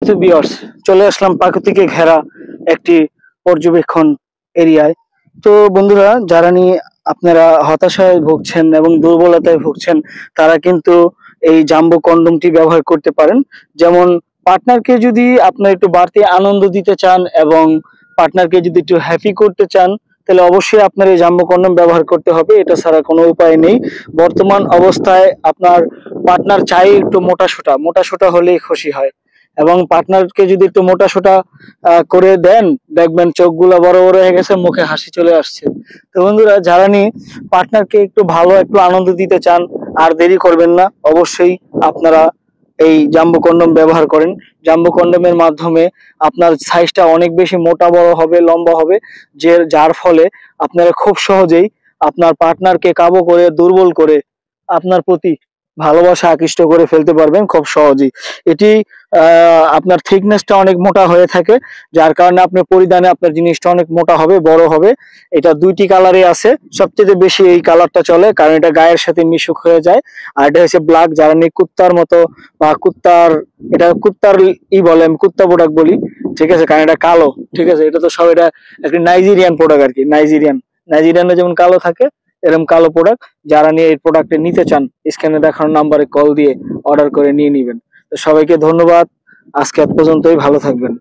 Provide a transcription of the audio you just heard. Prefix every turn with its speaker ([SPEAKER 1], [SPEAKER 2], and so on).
[SPEAKER 1] সম্মানিত ভিউয়ার্স, চলে আসলাম প্রাকৃতিকে ঘেরা একটি পর্যবেক্ষণ এরিয়ায়। তো বন্ধুরা, যারা নিয়ে আপনারা হতাশায় ভুগছেন এবং দুর্বলতায় ভুগছেন, তারা কিন্তু এই জাম্বো কন্ডমটি ব্যবহার করতে পারেন। যেমন পার্টনারকে যদি আপনার একটু বাড়তি আনন্দ দিতে চান এবং পার্টনারকে যদি একটু হ্যাপি করতে চান, তাহলে অবশ্যই আপনার এই জাম্বো কন্ডম ব্যবহার করতে হবে। এটা ছাড়া কোনো উপায় নেই। বর্তমান অবস্থায় আপনার পার্টনার চাই একটু মোটা সোটা হলেই খুশি হয়, এবং পার্টনারকে যদি একটু মোটাসোটা করে দেন, দেখবেন চোখগুলো বড় বড় হয়ে গেছে, মুখে হাসি চলে আসছে। তো বন্ধুরা, যারা নিয়ে পার্টনারকে একটু ভালো একটু আনন্দ দিতে চান, আর দেরি করবেন না, অবশ্যই আপনারা এই জাম্বো কন্ডম ব্যবহার করেন। জাম্বো কন্ডমের মাধ্যমে আপনার সাইজটা অনেক বেশি মোটা বড় হবে, লম্বা হবে, যার ফলে আপনারা খুব সহজেই আপনার পার্টনারকে কাবু করে, দুর্বল করে আপনার প্রতি ভালোবাসা আকৃষ্ট করে ফেলতে পারবেন খুব সহজেই। এটি আপনার থিকনেসটা অনেক মোটা হয়ে থাকে, যার কারণে আপনার পরিধানে আপনার জিনিসটা অনেক মোটা হবে, বড় হবে। এটা দুইটি কালারে আছে, সবচেয়ে বেশি এই কালারটা চলে, কারণ এটা গায়ের সাথে মিশুক হয়ে যায়। আর এটা হচ্ছে ব্ল্যাক, যারা নিয়ে কুত্তার মতো বা কুত্তার বলে, আমি কুত্তা প্রোডাক্ট বলি, ঠিক আছে, কারণ এটা কালো। ঠিক আছে, এটা তো সব, এটা একটা নাইজেরিয়ান প্রোডাক্ট আর কি। নাইজেরিয়ানে যেমন কালো থাকে, এরকম কালো প্রোডাক্ট। যারা নিয়ে এই প্রোডাক্টে নিতে চান, স্ক্রিনে দেখানো নাম্বারে কল দিয়ে অর্ডার করে নিয়ে নেবেন। তো সবাইকে ধন্যবাদ, আজকে এত পর্যন্তই, ভালো থাকবেন।